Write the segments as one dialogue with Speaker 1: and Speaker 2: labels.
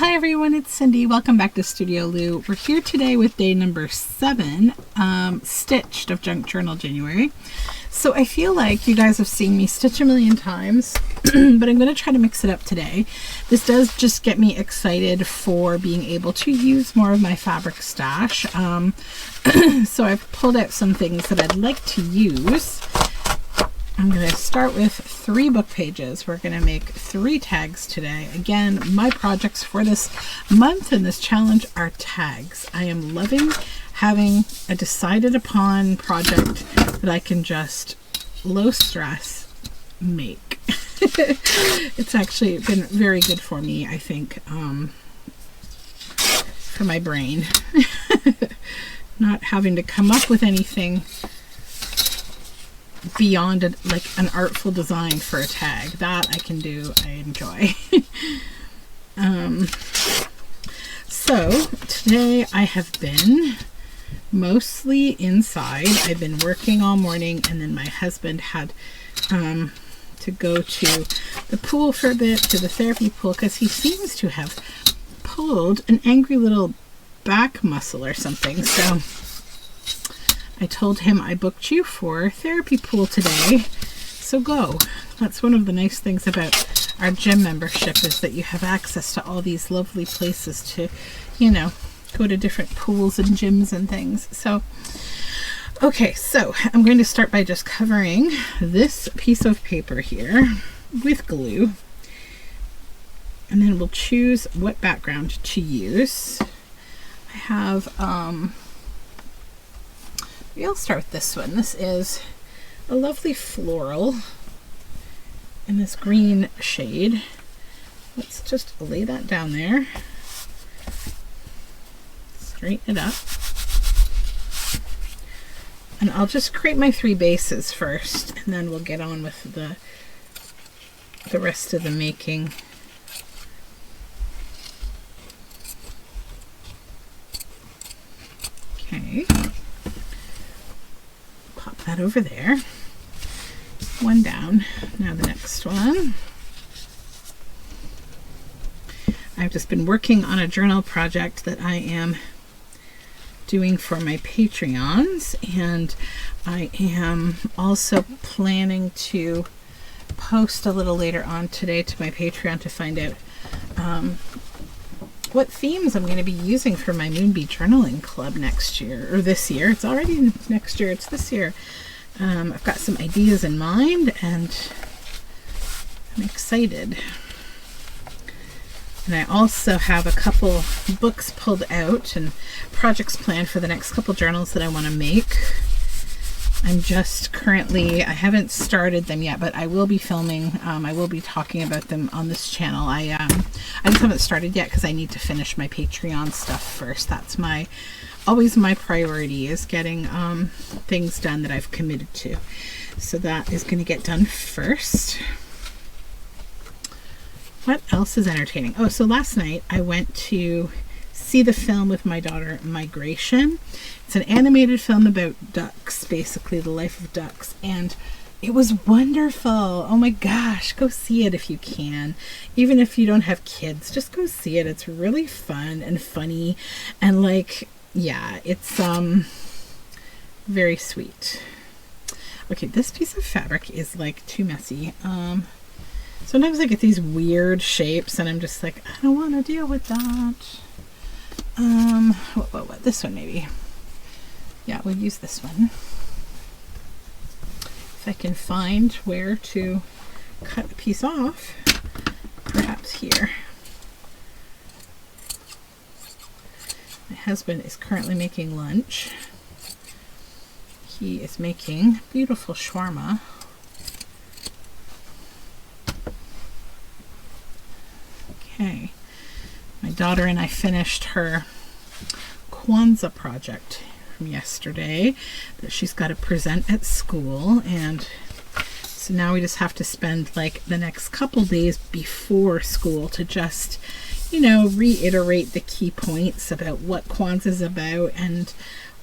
Speaker 1: Hi everyone, it's Cindy. Welcome back to Studioloo. We're here today with day number 7, stitched of Junk Journal January. So I feel like you guys have seen me stitch a million times, but I'm going to try to mix it up today. This does just get me excited for being able to use more of my fabric stash. So I've pulled out some things that I'd like to use. I'm going to start with 3 book pages. We're going to make 3 tags today. Again, my projects for this month and this challenge are tags. I am loving having a decided upon project that I can just low stress make. It's actually been very good for me, I think, for my brain. Not having to come up with anything beyond like an artful design for a tag. That I can do, I enjoy. So today I have been mostly inside. I've been working all morning, and then my husband had to go to the pool for a bit, to the therapy pool, because he seems to have pulled an angry little back muscle or something. So I told him I booked you for therapy pool today, so go. That's one of the nice things about our gym membership, is that you have access to all these lovely places to, you know, go to different pools and gyms and things. So, okay, so I'm going to start by just covering this piece of paper here with glue, and then we'll choose what background to use. I have, maybe I'll start with this one. This is a lovely floral in this green shade. Let's just lay that down there. Straighten it up. And I'll just create my 3 bases first, and then we'll get on with the rest of the making. Okay. Pop that over there. One down. Now the next one. I've just been working on a journal project that I am doing for my Patreons, and I am also planning to post a little later on today to my Patreon to find out what themes I'm going to be using for my Moonbee Journaling Club next year, or this year. It's already next year, it's this year. I've got some ideas in mind, and I'm excited. And I also have a couple books pulled out and projects planned for the next couple journals that I want to make. I'm just currently, I haven't started them yet, but I will be filming. I will be talking about them on this channel. I just haven't started yet because I need to finish my Patreon stuff first. That's always my priority, is getting things done that I've committed to. So that is going to get done first. What else is entertaining? Oh, so last night I went to see the film with my daughter, Migration. It's an animated film about ducks, basically the life of ducks, and it was wonderful. Oh my gosh, go see it if you can. Even if you don't have kids, just go see it. It's really fun and funny, and like, yeah, it's very sweet. Okay, this piece of fabric is like too messy. Sometimes I get these weird shapes and I'm just like, I don't want to deal with that. What? This one maybe. Yeah, we'll use this one. If I can find where to cut a piece off, perhaps here. My husband is currently making lunch. He is making beautiful shawarma. Okay, my daughter and I finished her Kwanzaa project from yesterday that she's got to present at school, and so now we just have to spend like the next couple days before school to just, you know, reiterate the key points about what Kwanzaa is about and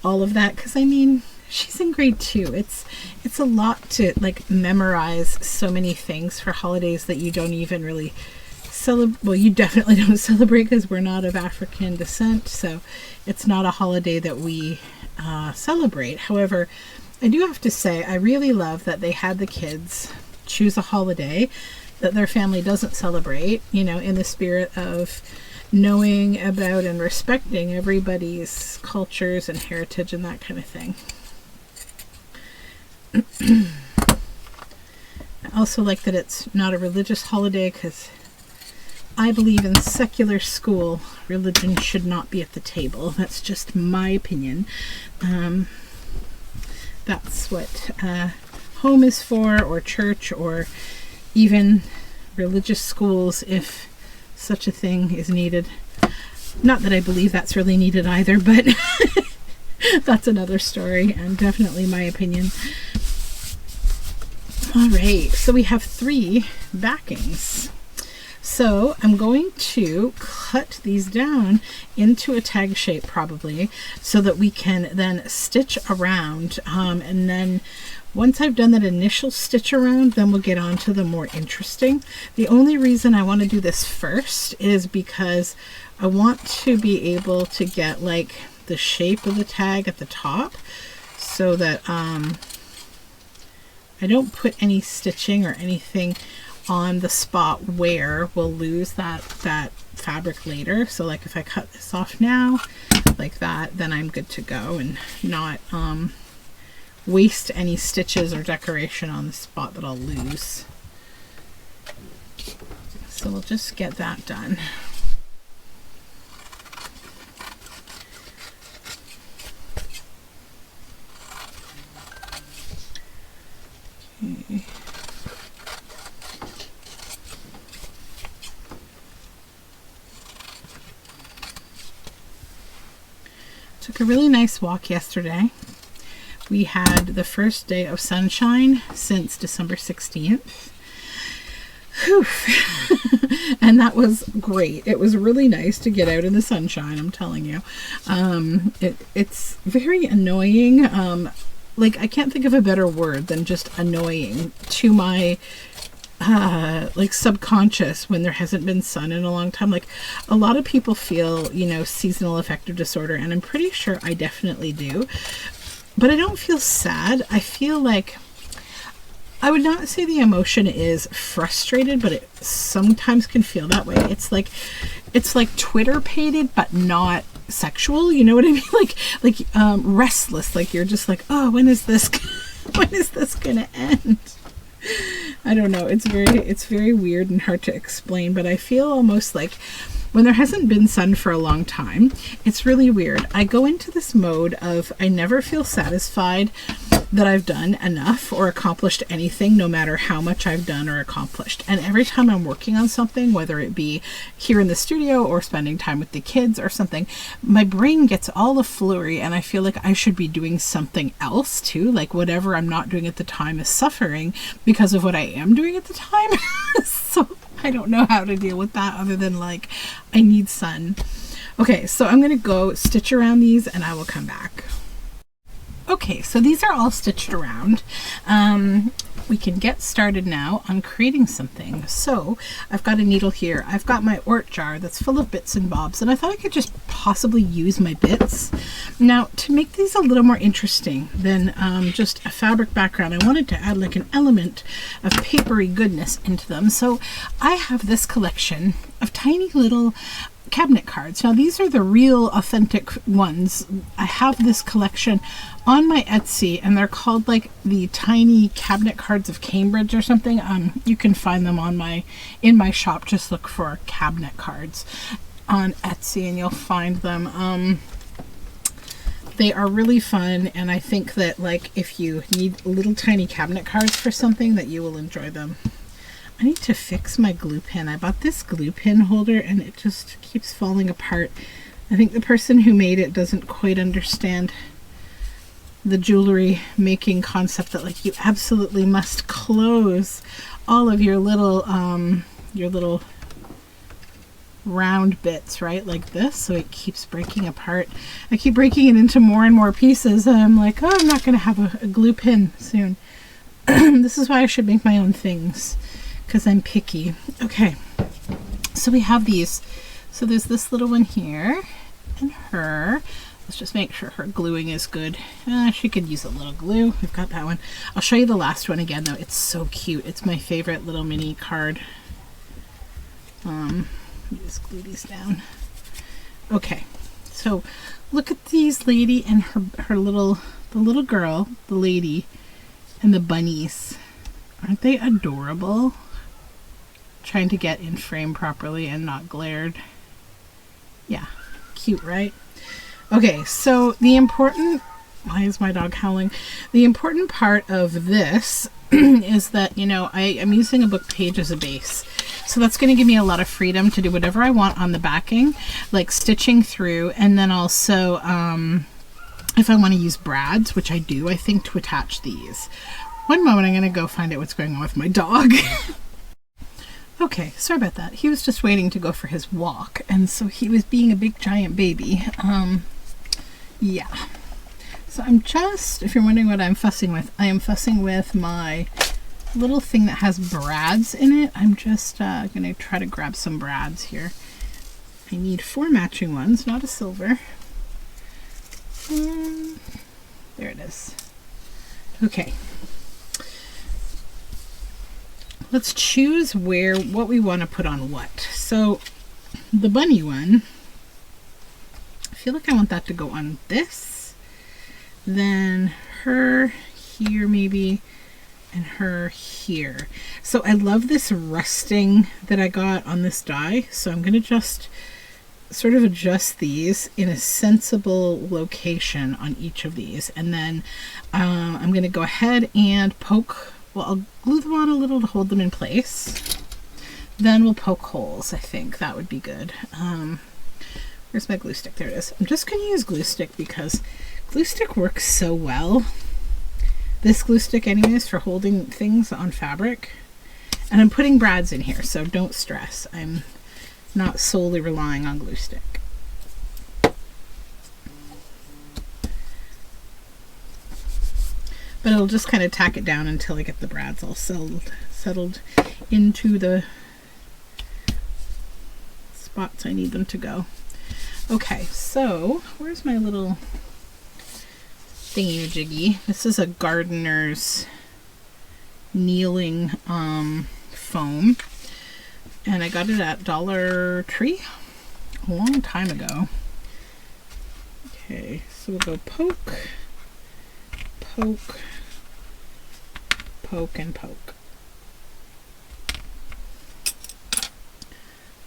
Speaker 1: all of that, because I mean, she's in grade 2. It's a lot to like memorize so many things for holidays that you don't even really well, you definitely don't celebrate because we're not of African descent, so it's not a holiday that we celebrate. However, I do have to say I really love that they had the kids choose a holiday that their family doesn't celebrate, you know, in the spirit of knowing about and respecting everybody's cultures and heritage and that kind of thing. I also like that it's not a religious holiday because I believe in secular school, religion should not be at the table. That's just my opinion. That's what home is for, or church, or even religious schools if such a thing is needed. Not that I believe that's really needed either, but that's another story and definitely my opinion. All right, so we have 3 backings. So I'm going to cut these down into a tag shape probably so that we can then stitch around, and then once I've done that initial stitch around, then we'll get on to the more interesting. The only reason I want to do this first is because I want to be able to get like the shape of the tag at the top so that I don't put any stitching or anything on the spot where we'll lose that fabric later. So like if I cut this off now like that, then I'm good to go and not waste any stitches or decoration on the spot that I'll lose. So we'll just get that done. Okay. Took a really nice walk yesterday. We had the first day of sunshine since December 16th. Whew. And that was great. It was really nice to get out in the sunshine, I'm telling you. It's very annoying. Like, I can't think of a better word than just annoying to my like subconscious when there hasn't been sun in a long time. Like, a lot of people feel, you know, seasonal affective disorder, and I'm pretty sure I definitely do. But I don't feel sad. I feel like, I would not say the emotion is frustrated, but it sometimes can feel that way. It's like Twitter-pated, but not sexual. You know what I mean? Like restless. Like you're just like, oh, when is this gonna end? I don't know. It's very weird and hard to explain, but I feel almost like when there hasn't been sun for a long time, it's really weird. I go into this mode of I never feel satisfied that I've done enough or accomplished anything, no matter how much I've done or accomplished. And every time I'm working on something, whether it be here in the studio or spending time with the kids or something, my brain gets all a flurry and I feel like I should be doing something else too. Like whatever I'm not doing at the time is suffering because of what I am doing at the time. So I don't know how to deal with that other than like, I need sun. Okay, so I'm going to go stitch around these and I will come back. Okay, so these are all stitched around. We can get started now on creating something. So I've got a needle here. I've got my Ort jar that's full of bits and bobs, and I thought I could just possibly use my bits. Now, to make these a little more interesting than just a fabric background, I wanted to add like an element of papery goodness into them. So I have this collection of tiny little cabinet cards. Now these are the real authentic ones. I have this collection on my Etsy and they're called like the Tiny Cabinet Cards of Cambridge or something. You can find them in my shop. Just look for cabinet cards on Etsy and you'll find them. They are really fun, and I think that like if you need little tiny cabinet cards for something, that you will enjoy them. I need to fix my glue pin. I bought this glue pin holder and it just keeps falling apart. I think the person who made it doesn't quite understand the jewelry making concept that like you absolutely must close all of your little round bits, right? Like this, so it keeps breaking apart. I keep breaking it into more and more pieces and I'm like, oh, I'm not going to have a glue pin soon. This is why I should make my own things, because I'm picky. Okay, So we have these. So there's this little one here and her. Let's just make sure her gluing is good. She could use a little glue. We've got that one. I'll show you the last one again though. It's so cute. It's my favorite little mini card. Just glue these down. Okay, so look at these lady and the little girl, the lady, and the bunnies. Aren't they adorable? Trying to get in frame properly and not glared. Yeah, cute, right? Okay, so why is my dog howling? The important part of this is that, you know, I'm using a book page as a base. So that's going to give me a lot of freedom to do whatever I want on the backing, like stitching through, and then also if I want to use brads, which I do, I think, to attach these. One moment, I'm going to go find out what's going on with my dog. Okay, sorry about that. He was just waiting to go for his walk, and so he was being a big giant baby. Yeah. So I'm just, if you're wondering what I'm fussing with, I am fussing with my little thing that has brads in it. I'm just going to try to grab some brads here. I need 4 matching ones, not a silver. There it is. Okay. Let's choose what we want to put on what. So the bunny one, I feel like I want that to go on this. Then her here maybe, and her here. So I love this rusting that I got on this die. So I'm going to just sort of adjust these in a sensible location on each of these. And then I'm going to go ahead and poke. Well, I'll glue them on a little to hold them in place. Then we'll poke holes. I think that would be good. Where's my glue stick? There it is. I'm just going to use glue stick because glue stick works so well. This glue stick anyways for holding things on fabric. And I'm putting brads in here, so don't stress. I'm not solely relying on glue stick. But I'll just kind of tack it down until I get the brads all settled into the spots I need them to go. Okay, so where's my little thingy-majiggy? This is a gardener's kneeling foam, and I got it at Dollar Tree a long time ago. Okay, so we'll go poke, poke, poke, and poke.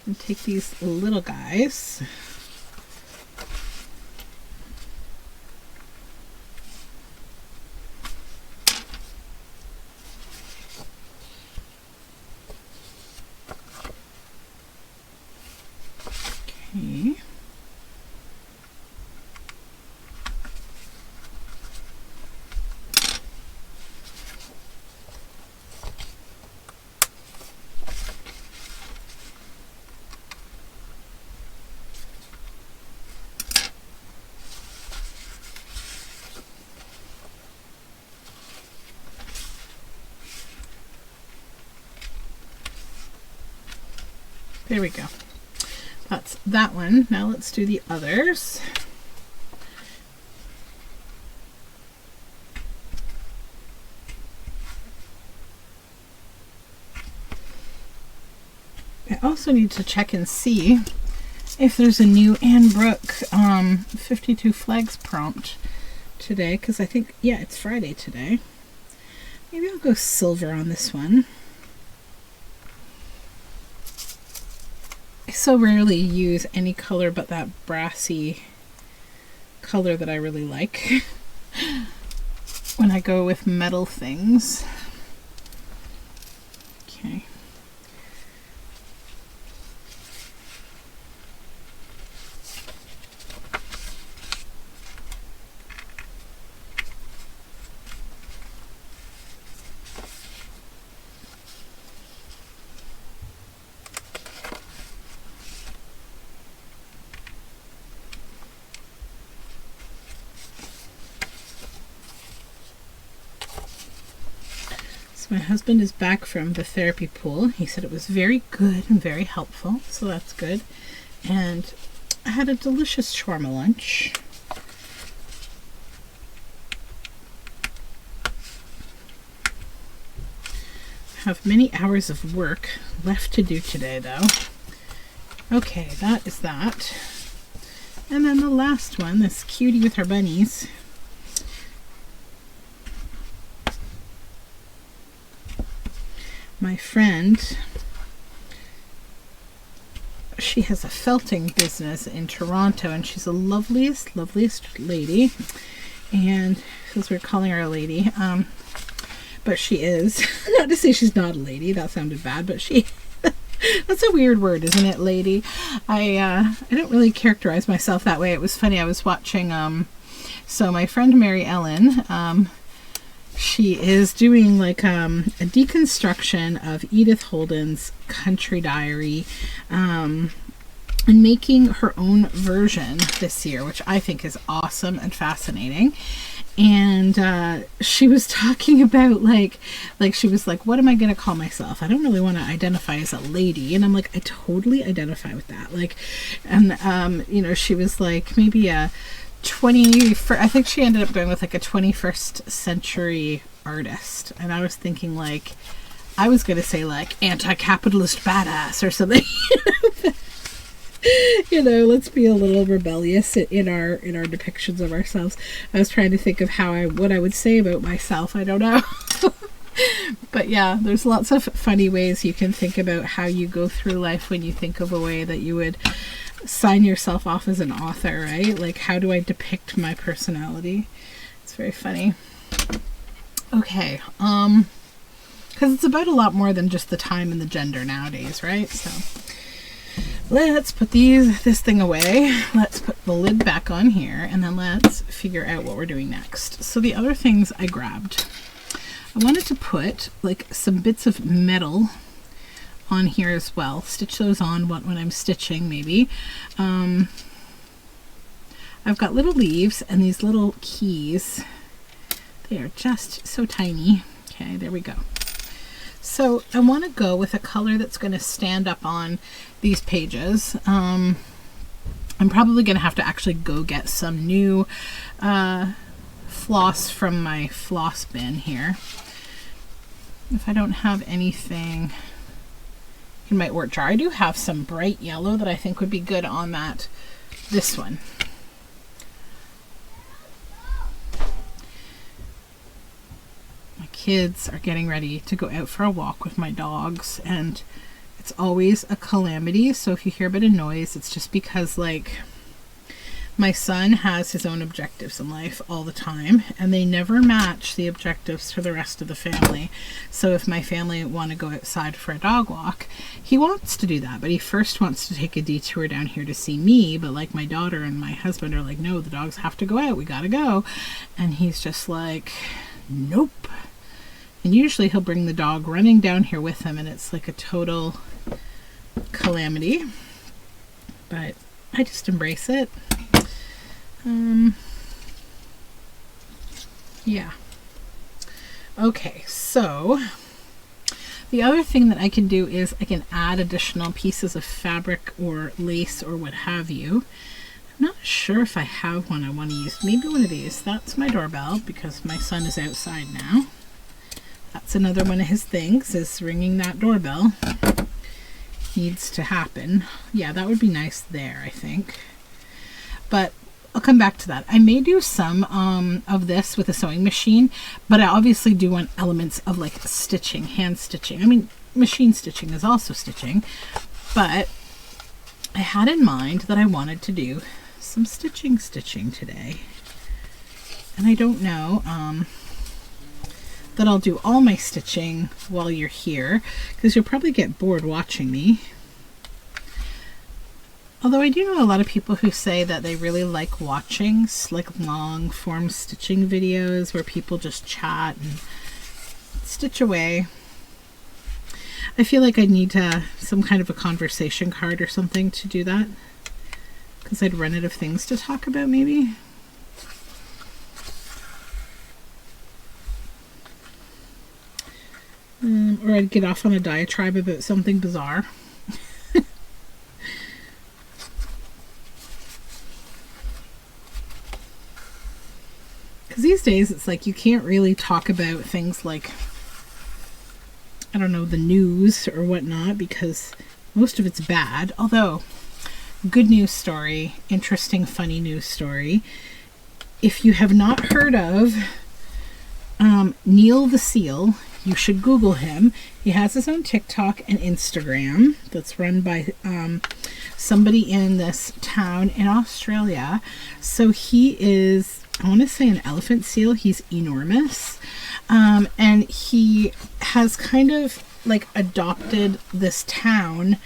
Speaker 1: And take these little guys. Okay. There we go. That's that one. Now let's do the others. I also need to check and see if there's a new Anne Brooke 52 Flags prompt today, because I think, yeah, it's Friday today. Maybe I'll go silver on this one. I so rarely use any color but that brassy color that I really like when I go with metal things. Okay. So my husband is back from the therapy pool. He said it was very good and very helpful, so that's good. And I had a delicious shawarma lunch. Have many hours of work left to do today, though. Okay, that is that. And then the last one, this cutie with her bunnies. My friend, she has a felting business in Toronto, and she's the loveliest lady. And because we're calling her a lady, but she is. Not to say she's not a lady, that sounded bad, but she, that's a weird word, isn't it, lady? I don't really characterize myself that way. It was funny, I was watching, so my friend Mary Ellen, she is doing like a deconstruction of Edith Holden's Country Diary, and making her own version this year, which I think is awesome and fascinating. And she was talking about like she was like, what am I going to call myself? I don't really want to identify as a lady. And I'm like, I totally identify with that. Like, and you know, she was like maybe a I think she ended up going with like a 21st century artist. And I was thinking like, I was going to say like anti-capitalist badass or something. You know, let's be a little rebellious in our depictions of ourselves. I was trying to think of what I would say about myself. I don't know. But yeah, there's lots of funny ways you can think about how you go through life when you think of a way that you would sign yourself off as an author, right? Like, how do I depict my personality? It's very funny. Okay, because it's about a lot more than just the time and the gender nowadays, right? So let's put this thing away. Let's put the lid back on here, and then let's figure out what we're doing next. So the other things I grabbed, I wanted to put like some bits of metal on here as well. Stitch those on when I'm stitching, maybe. I've got little leaves and these little keys. They are just so tiny. Okay, there we go. So I want to go with a color that's going to stand up on these pages. I'm probably going to have to actually go get some new floss from my floss bin here. If I don't have anything in my work jar, I do have some bright yellow that I think would be good on this one. My kids are getting ready to go out for a walk with my dogs, and it's always a calamity. So if you hear a bit of noise, it's just because like my son has his own objectives in life all the time, and they never match the objectives for the rest of the family. So if my family want to go outside for a dog walk, he wants to do that, but he first wants to take a detour down here to see me. But like my daughter and my husband are like, no, the dogs have to go out, we gotta go. And he's just like, nope. And usually he'll bring the dog running down here with him, and it's like a total calamity, but I just embrace it. Yeah. Okay, so the other thing that I can do is I can add additional pieces of fabric or lace or what have you. I'm not sure if I have one I want to use. Maybe one of these. That's my doorbell because my son is outside now. That's another one of his things, is ringing that doorbell. Needs to happen. Yeah, that would be nice there, I think. But I'll come back to that. I may do some of this with a sewing machine, but I obviously do want elements of like stitching, hand stitching. I mean, machine stitching is also stitching, but I had in mind that I wanted to do some stitching today. And I don't know that I'll do all my stitching while you're here, because you'll probably get bored watching me. Although I do know a lot of people who say that they really like watching like long form stitching videos where people just chat and stitch away. I feel like I need some kind of a conversation card or something to do that, because I'd run out of things to talk about maybe. Or I'd get off on a diatribe about something bizarre. Because these days it's like you can't really talk about things like, I don't know, the news or whatnot, because most of it's bad. Although, good news story, interesting, funny news story. If you have not heard of Neil the Seal, you should Google him. He has his own TikTok and Instagram that's run by somebody in this town in Australia. So he is, I want to say, an elephant seal. He's enormous. And he has kind of like adopted this town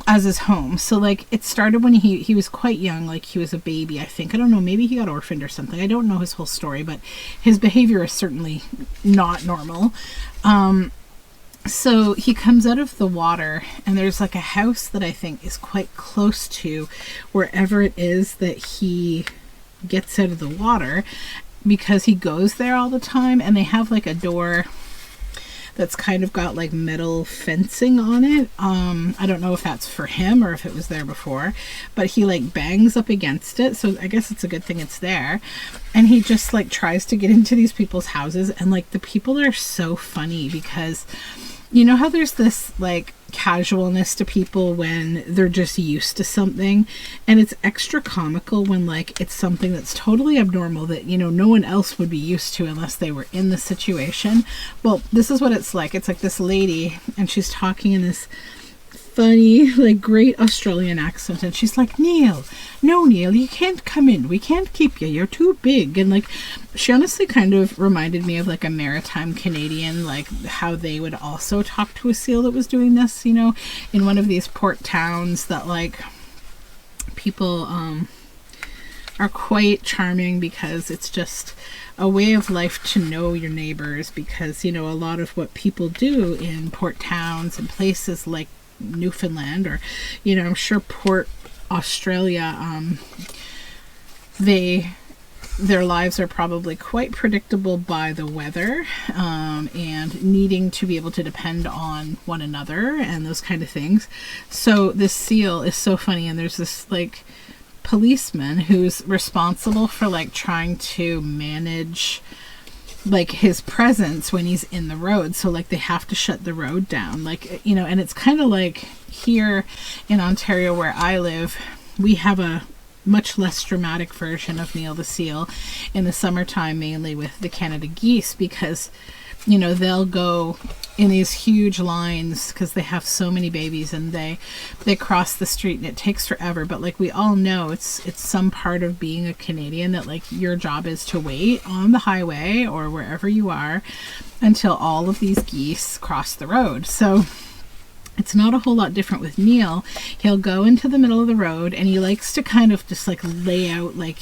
Speaker 1: as his home. So like it started when he was quite young, like he was a baby, I think. I don't know, maybe he got orphaned or something. I don't know his whole story, but his behavior is certainly not normal. So he comes out of the water, and there's like a house that I think is quite close to wherever it is that he gets out of the water, because he goes there all the time, and they have like a door that's kind of got like metal fencing on it. I don't know if that's for him or if it was there before, but he like bangs up against it, so I guess it's a good thing it's there. And he just like tries to get into these people's houses, and like the people are so funny, because you know how there's this like casualness to people when they're just used to something, and it's extra comical when like it's something that's totally abnormal that, you know, no one else would be used to unless they were in the situation. Well, this is what it's like. It's like this lady, and she's talking in this funny, like great Australian accent, and she's like, Neil, you can't come in, we can't keep you, you're too big. And like, she honestly kind of reminded me of like a maritime Canadian, like how they would also talk to a seal that was doing this, you know, in one of these port towns that like people are quite charming, because it's just a way of life to know your neighbors, because, you know, a lot of what people do in port towns and places like Newfoundland, or, you know, I'm sure Port Australia, their lives are probably quite predictable by the weather, and needing to be able to depend on one another and those kind of things. So this seal is so funny, and there's this like policeman who's responsible for like trying to manage like his presence when he's in the road. So like they have to shut the road down, like, you know. And it's kind of like here in Ontario where I live, we have a much less dramatic version of Neil the Seal in the summertime, mainly with the Canada geese, because, you know, they'll go in these huge lines because they have so many babies, and they cross the street, and it takes forever. But like we all know, it's some part of being a Canadian that like your job is to wait on the highway or wherever you are until all of these geese cross the road. So it's not a whole lot different with Neil. He'll go into the middle of the road, and he likes to kind of just like lay out like,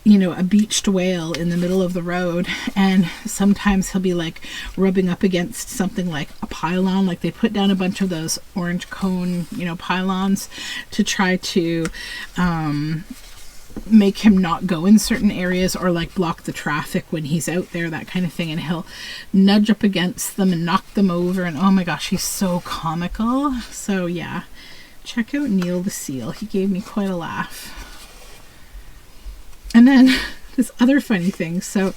Speaker 1: you know, a beached whale in the middle of the road. And sometimes he'll be like rubbing up against something like a pylon, like they put down a bunch of those orange cone, you know, pylons to try to make him not go in certain areas, or like block the traffic when he's out there, that kind of thing. And he'll nudge up against them and knock them over, and oh my gosh, he's so comical. So yeah, check out Neil the Seal. He gave me quite a laugh. And then this other funny thing. So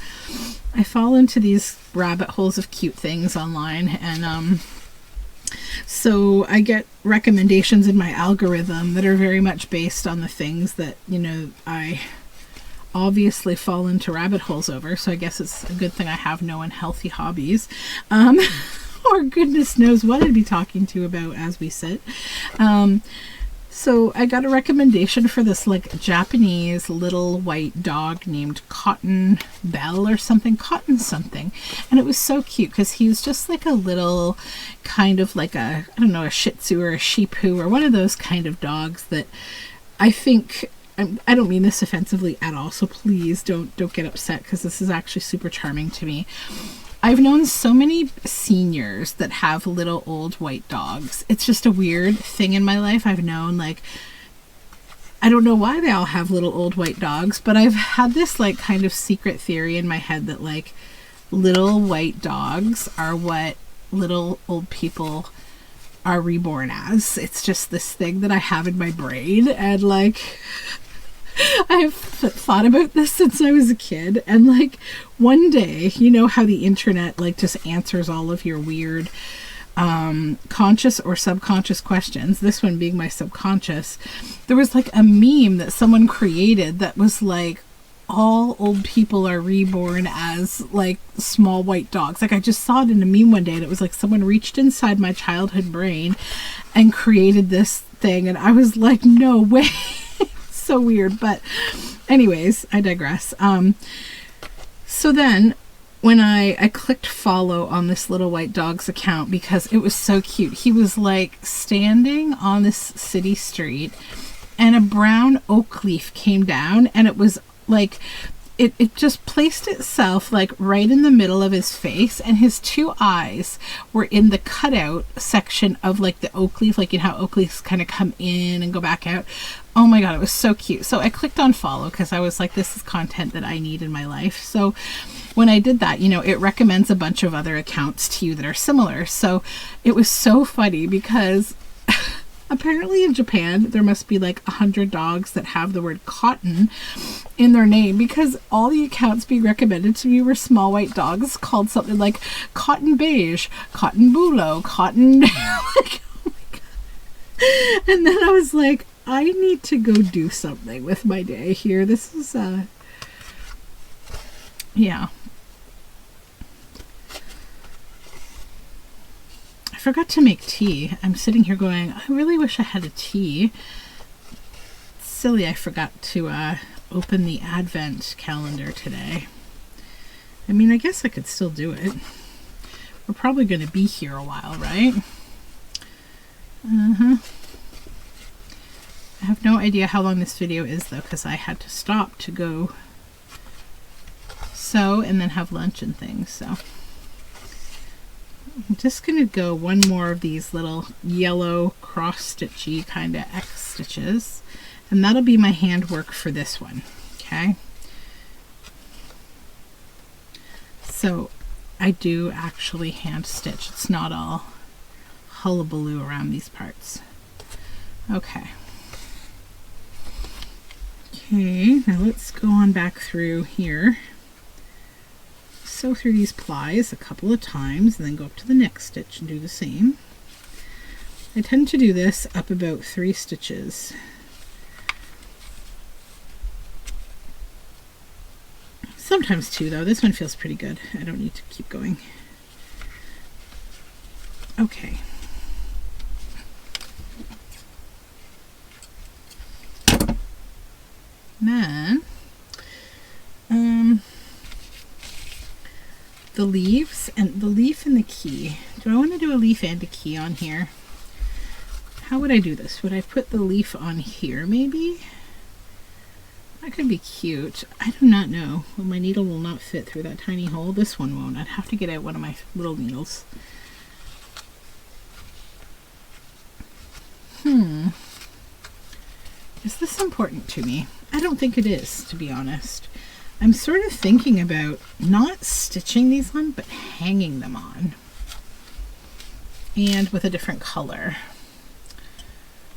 Speaker 1: I fall into these rabbit holes of cute things online, and so I get recommendations in my algorithm that are very much based on the things that, you know, I obviously fall into rabbit holes over. So I guess it's a good thing I have no unhealthy hobbies, or goodness knows what I'd be talking to about as we sit. So I got a recommendation for this like Japanese little white dog named Cotton Bell or something, Cotton something. And it was so cute because he was just like a little kind of like a, I don't know, a Shih Tzu or a Shih Tzu or one of those kind of dogs that I think, I don't mean this offensively at all, so please don't get upset, because this is actually super charming to me. I've known so many seniors that have little old white dogs. It's just a weird thing in my life. I've known, like, I don't know why they all have little old white dogs, but I've had this like kind of secret theory in my head that like little white dogs are what little old people are reborn as. It's just this thing that I have in my brain, and like I've thought about this since I was a kid, and like one day, you know how the internet like just answers all of your weird conscious or subconscious questions, this one being my subconscious. There was like a meme that someone created that was like, all old people are reborn as like small white dogs. Like I just saw it in a meme one day, and it was like someone reached inside my childhood brain and created this thing, and I was like, no way. So weird. But anyways, I digress. So then when I clicked follow on this little white dog's account, because it was so cute. He was like standing on this city street, and a brown oak leaf came down, and it was like it just placed itself like right in the middle of his face, and his two eyes were in the cutout section of like the oak leaf, like you know how oak leaves kind of come in and go back out. Oh my god, it was so cute. So I clicked on follow because I was like, this is content that I need in my life. So when I did that, you know, it recommends a bunch of other accounts to you that are similar. So it was so funny because apparently in Japan, there must be like 100 dogs that have the word cotton in their name, because all the accounts being recommended to me were small white dogs called something like cotton beige, cotton bulo, cotton. Like, oh my god. And then I was like, I need to go do something with my day here. This is, yeah. I forgot to make tea. I'm sitting here going, I really wish I had a tea. Silly, I forgot to open the advent calendar today. I mean, I guess I could still do it. We're probably going to be here a while, right? I have no idea how long this video is though, because I had to stop to go sew and then have lunch and things. So I'm just going to go one more of these little yellow cross-stitchy kind of X stitches, and that'll be my handwork for this one. Okay. So I do actually hand stitch. It's not all hullabaloo around these parts. Okay. Okay, now let's go on back through here. Sew through these plies a couple of times and then go up to the next stitch and do the same. I tend to do this up about 3 stitches. Sometimes 2 though. This one feels pretty good. I don't need to keep going. Okay. Then the leaves and the leaf and the key. Do I want to do a leaf and a key on here? How would I do this? Would I put the leaf on here maybe? That could be cute. I do not know. Well, my needle will not fit through that tiny hole. This one won't. I'd have to get out one of my little needles. Is this important to me? I don't think it is, to be honest. I'm sort of thinking about not stitching these on, but hanging them on. And with a different color.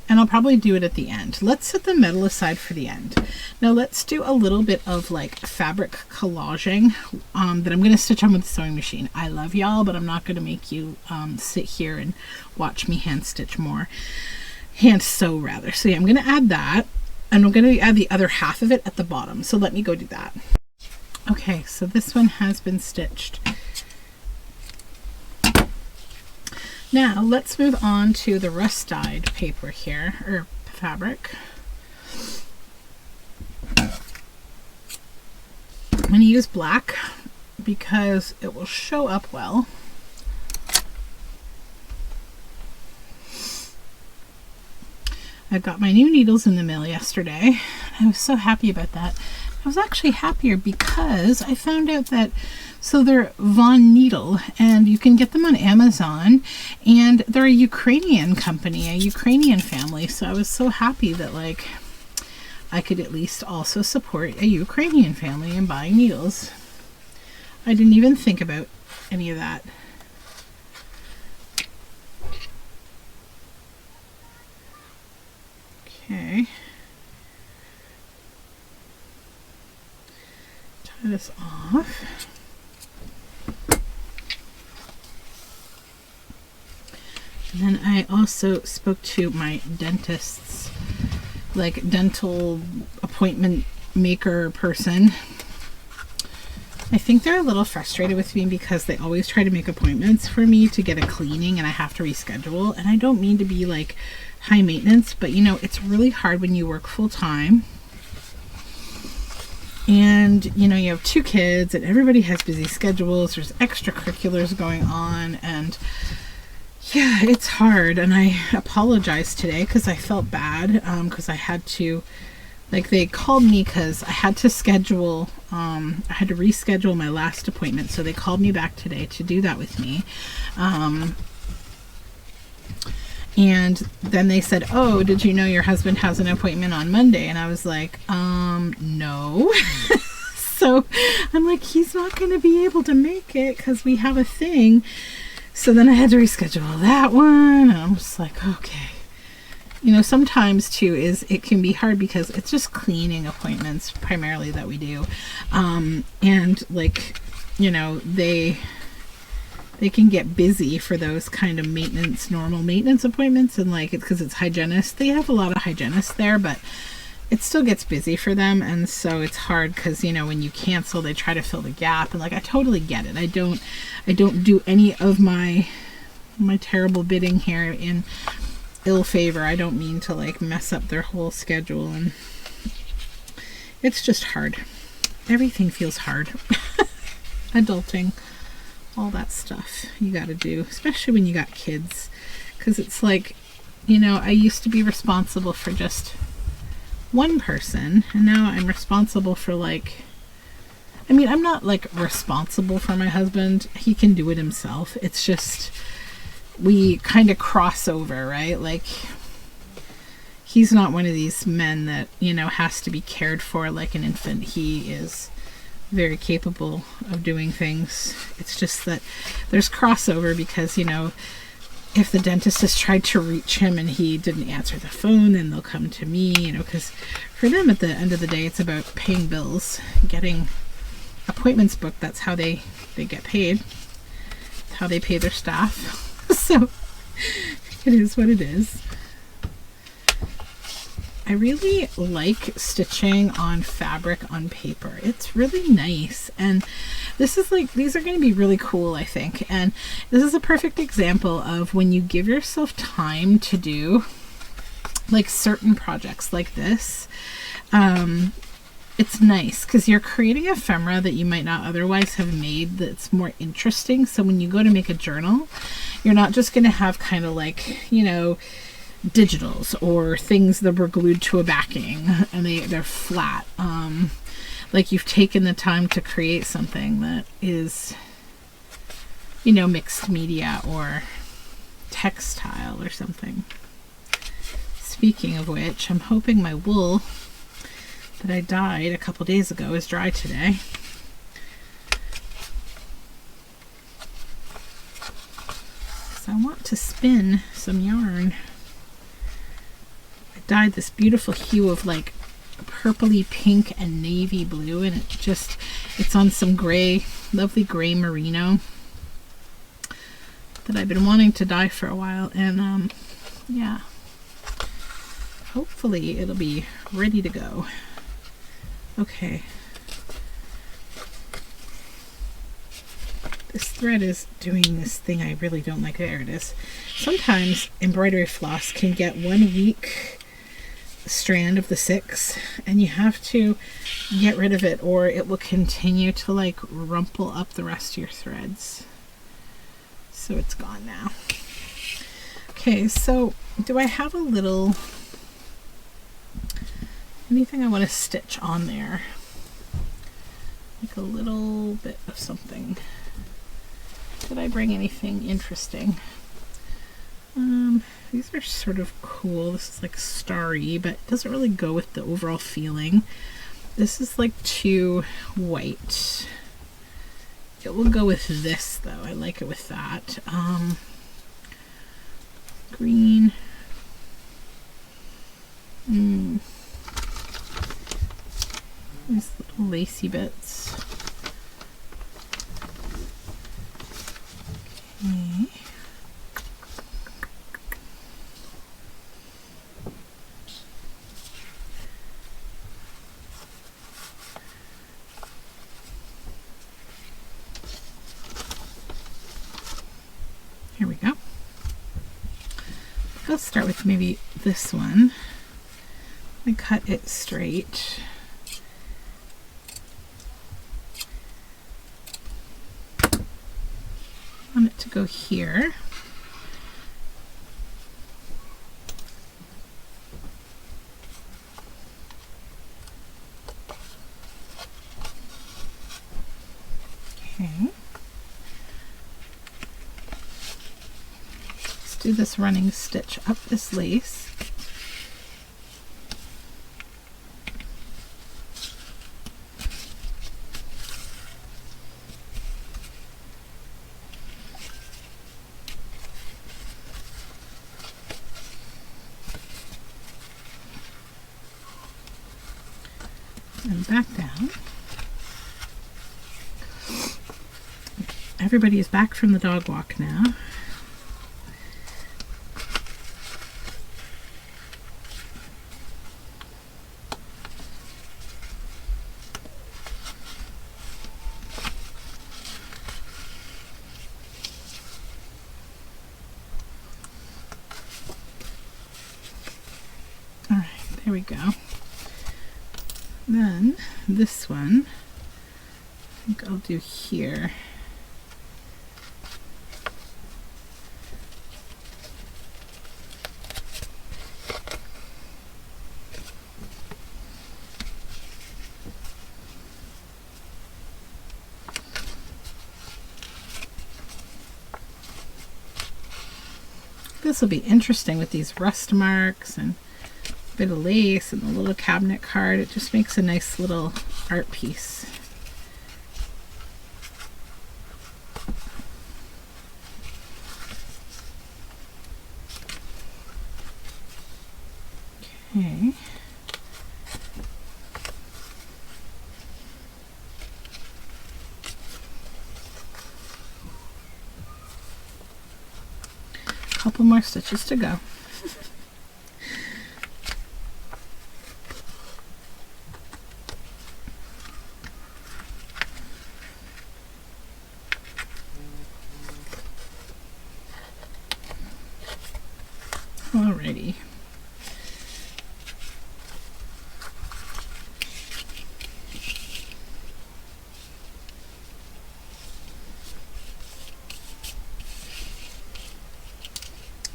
Speaker 1: And I'll probably do it at the end. Let's set the metal aside for the end. Now let's do a little bit of like fabric collaging that I'm going to stitch on with the sewing machine. I love y'all, but I'm not going to make you sit here and watch me hand stitch more. Hand sew rather. So yeah, I'm going to add that. And I'm going to add the other half of it at the bottom. So let me go do that. Okay, so this one has been stitched. Now let's move on to the rust dyed paper here, or fabric. I'm going to use black because it will show up well. I got my new needles in the mail yesterday. I was so happy about that. I was actually happier because I found out that, so they're Von Needle, and you can get them on Amazon, and they're a Ukrainian company, a Ukrainian family. So I was so happy that like I could at least also support a Ukrainian family in buying needles. I didn't even think about any of that. Okay. Tie this off. And then I also spoke to my dentist's, like, dental appointment maker person. I think they're a little frustrated with me because they always try to make appointments for me to get a cleaning and I have to reschedule. And I don't mean to be like high maintenance, but you know, it's really hard when you work full time. And you know, you have 2 kids and everybody has busy schedules. There's extracurriculars going on, and yeah, it's hard. And I apologized today because I felt bad because I had to, like, they called me because I had to schedule, I had to reschedule my last appointment. So they called me back today to do that with me. And then they said, oh, did you know your husband has an appointment on Monday? And I was like, no. So I'm like, he's not going to be able to make it because we have a thing. So then I had to reschedule that one. And I'm just like, okay. You know, sometimes too it can be hard because it's just cleaning appointments primarily that we do. And like, you know, they can get busy for those kind of normal maintenance appointments, and like, it's because it's hygienists. They have a lot of hygienists there, but it still gets busy for them. And so it's hard because, you know, when you cancel, they try to fill the gap. And like, I totally get it. I don't do any of my terrible bidding here in ill favor. I don't mean to like mess up their whole schedule, and it's just hard. Everything feels hard. Adulting, all that stuff you got to do, especially when you got kids, because it's like, you know, I used to be responsible for just one person, and now I'm responsible for, like, I mean, I'm not like responsible for my husband. He can do it himself. It's just we kind of cross over, right? Like, he's not one of these men that, you know, has to be cared for like an infant. He is very capable of doing things. It's just that there's crossover because, you know, if the dentist has tried to reach him and he didn't answer the phone, then they'll come to me, you know, because for them at the end of the day, it's about paying bills, getting appointments booked. That's how they get paid. That's how they pay their staff. So it is what it is. I really like stitching on fabric on paper. It's really nice. And this is like, these are going to be really cool, I think. And this is a perfect example of when you give yourself time to do like certain projects like this. It's nice because you're creating ephemera that you might not otherwise have made that's more interesting. So when you go to make a journal, you're not just going to have kind of like, you know, digitals or things that were glued to a backing and they're flat. Like, you've taken the time to create something that is, you know, mixed media or textile or something. Speaking of which, I'm hoping my wool that I dyed a couple days ago is dry today. So I want to spin some yarn. I dyed this beautiful hue of like purpley pink and navy blue, and it's on some gray, lovely gray merino that I've been wanting to dye for a while. And yeah, hopefully it'll be ready to go. Okay, this thread is doing this thing I really don't like. There it is. Sometimes embroidery floss can get one weak strand of the 6 and you have to get rid of it or it will continue to like rumple up the rest of your threads. So it's gone now. Okay, so do I have a little anything I want to stitch on there? Like a little bit of something. Did I bring anything interesting? These are sort of cool. This is like starry, but it doesn't really go with the overall feeling. This is like too white. it. We'll go with this though. I like it with that. Green. These little lacy bits. Okay. Here we go. I'll start with maybe this one. I cut it straight. I want it to go here. Okay. Let's do this running stitch up this lace. And back down. Everybody is back from the dog walk now. All right, there we go. Then this one, I think I'll do here. This will be interesting with these rust marks and a bit of lace and the little cabinet card. It just makes a nice little art piece. Okay. Couple more stitches to go. Alrighty.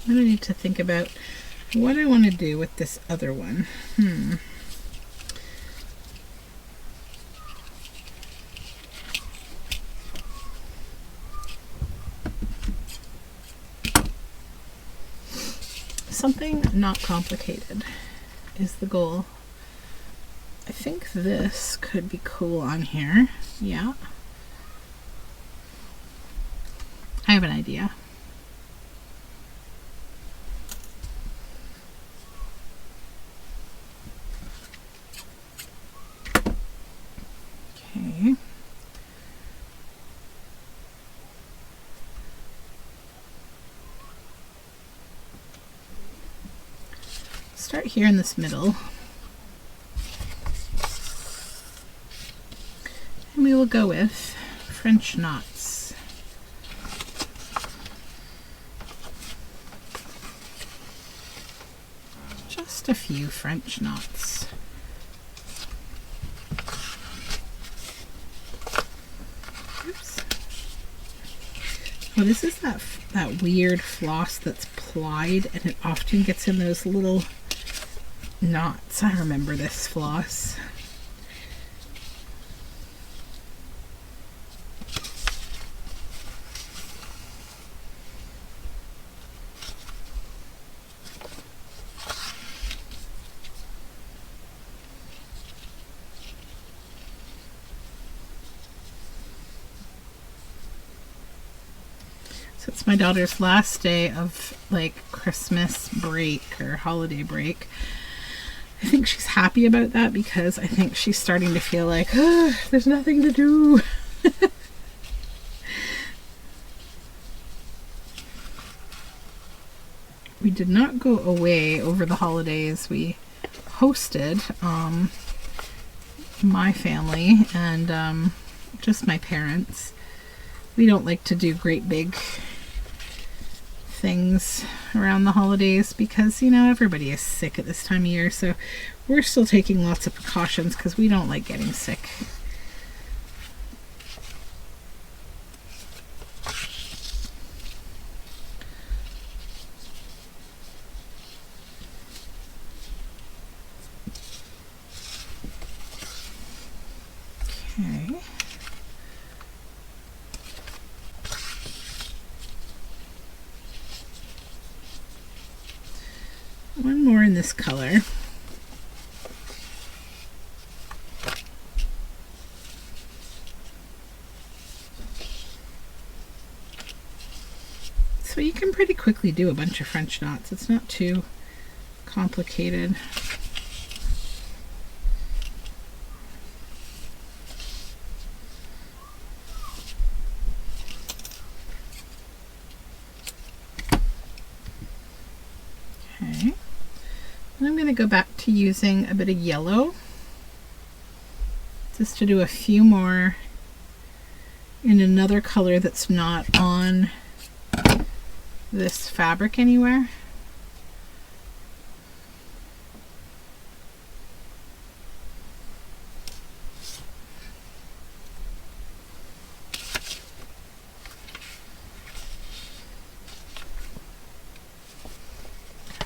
Speaker 1: I need to think about what I want to do with this other one. Something not complicated is the goal. I think this could be cool on here. Yeah. I have an idea. Okay. Start here in this middle. And we will go with French knots. Just a few French knots. Oops. Oh, this is that weird floss that's plied, and it often gets in those little knots. I remember this floss. So it's my daughter's last day of like Christmas break or holiday break. I think she's happy about that because I think she's starting to feel like, oh, there's nothing to do. We did not go away over the holidays. We hosted my family and just my parents. We don't like to do great big things around the holidays because, you know, everybody is sick at this time of year, so we're still taking lots of precautions because we don't like getting sick. Okay. One more in this color. So you can pretty quickly do a bunch of French knots. It's not too complicated. Okay. And I'm going to go back to using a bit of yellow just to do a few more in another color that's not on this fabric anywhere.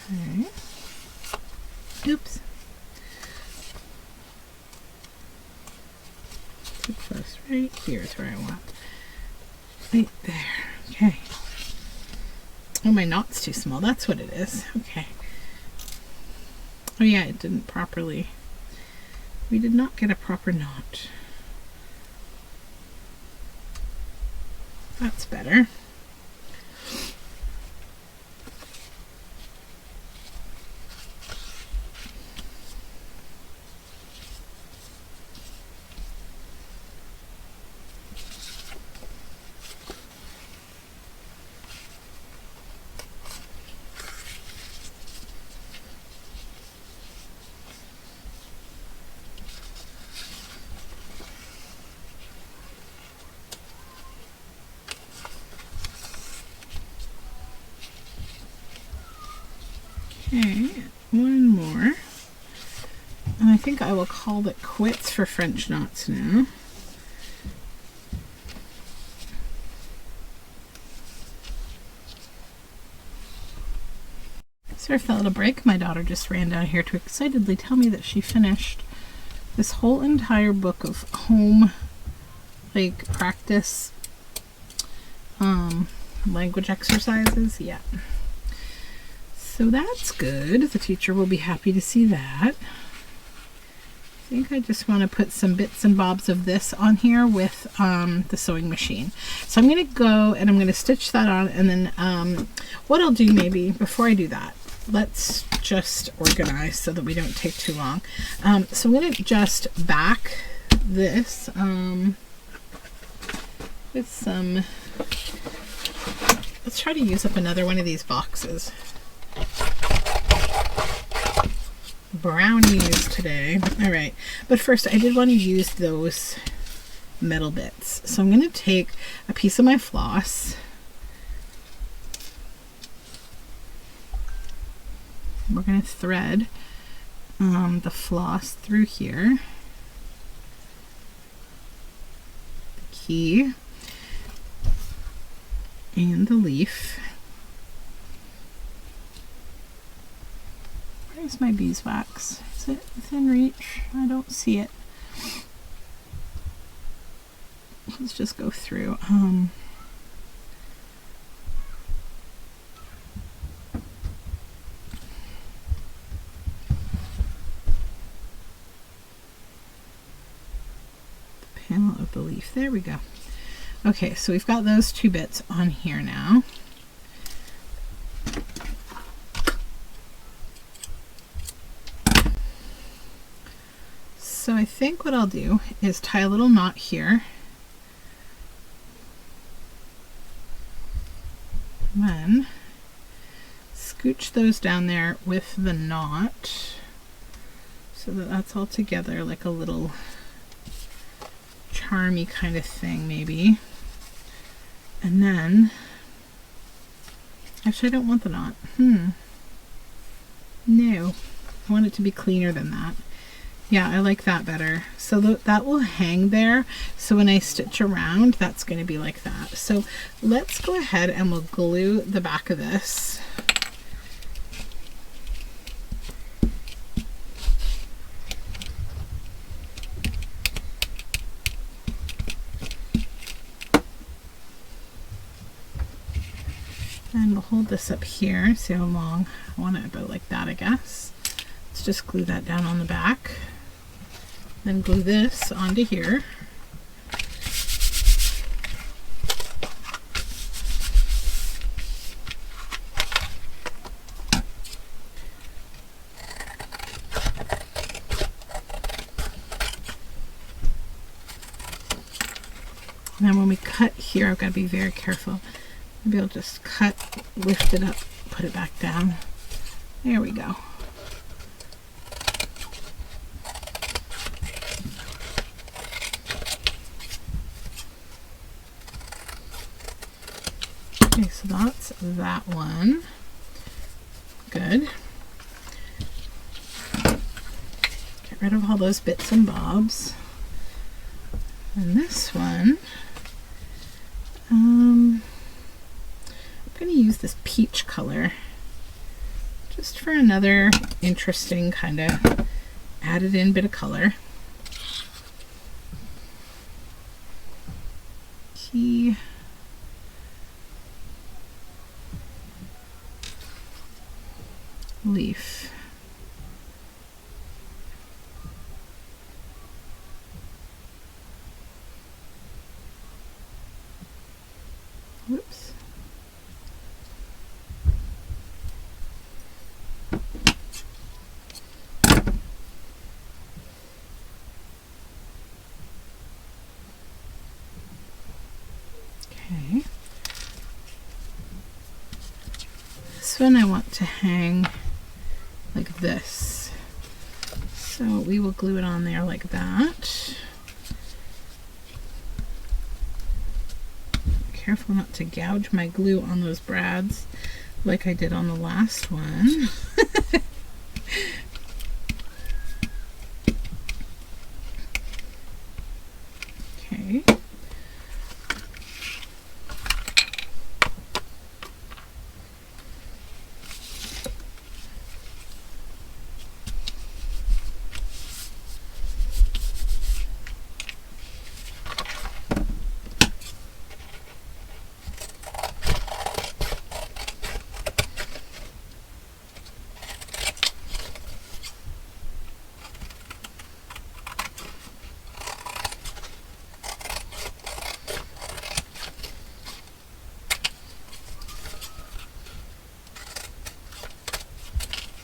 Speaker 1: Okay. Oops. Too close. Right here is where I want. Right there. Okay. Oh, my knot's too small. That's what it is. Okay. Oh yeah, it didn't properly. We did not get a proper knot. That's better. Okay, one more. And I think I will call it quits for French knots now. Sorry for that little break. My daughter just ran down here to excitedly tell me that she finished this whole entire book of home like practice language exercises. Yeah. So that's good. The teacher will be happy to see that. I think I just want to put some bits and bobs of this on here with the sewing machine. So I'm going to go and I'm going to stitch that on, and then what I'll do maybe before I do that, let's just organize so that we don't take too long. So I'm going to just back this with some, let's try to use up another one of these boxes. Brownies today. All right, but first I did want to use those metal bits. So I'm going to take a piece of my floss. We're going to thread the floss through here. The key and the leaf. Where's my beeswax? Is it within reach? I don't see it. Let's just go through. The panel of the leaf. There we go. Okay, so we've got those two bits on here now. So I think what I'll do is tie a little knot here. Then scooch those down there with the knot so that that's all together like a little charmy kind of thing maybe. And then, actually I don't want the knot. No, I want it to be cleaner than that. Yeah, I like that better. So that will hang there. So when I stitch around, that's going to be like that. So let's go ahead and we'll glue the back of this. And we'll hold this up here. See how long I want it, about like that, I guess. Let's just glue that down on the back. Then glue this onto here. And then when we cut here, I've got to be very careful. Maybe I'll just cut, lift it up, put it back down. There we go. Okay, so that's that one. Good. Get rid of all those bits and bobs. And this one, I'm going to use this peach color just for another interesting kind of added in bit of color. Key. Leaf. Whoops. Okay. This one I want to hang like this. So we will glue it on there like that. Careful not to gouge my glue on those brads like I did on the last one. Okay.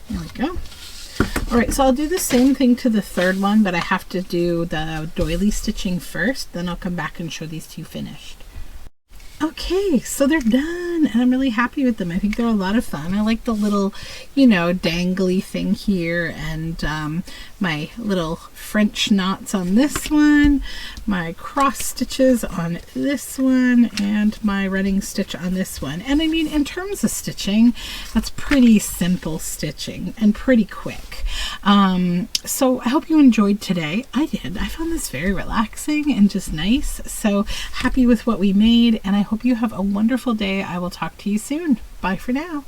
Speaker 1: There we go. All right, so I'll do the same thing to the third one, but I have to do the doily stitching first, then I'll come back and show these two finished. Okay, so they're done, and I'm really happy with them. I think they're a lot of fun. I like the little, you know, dangly thing here, and my little French knots on this one, my cross stitches on this one, and my running stitch on this one. And I mean, in terms of stitching, that's pretty simple stitching and pretty quick. So I hope you enjoyed today. I did. I found this very relaxing and just nice. So happy with what we made, and I hope you have a wonderful day. I will talk to you soon. Bye for now.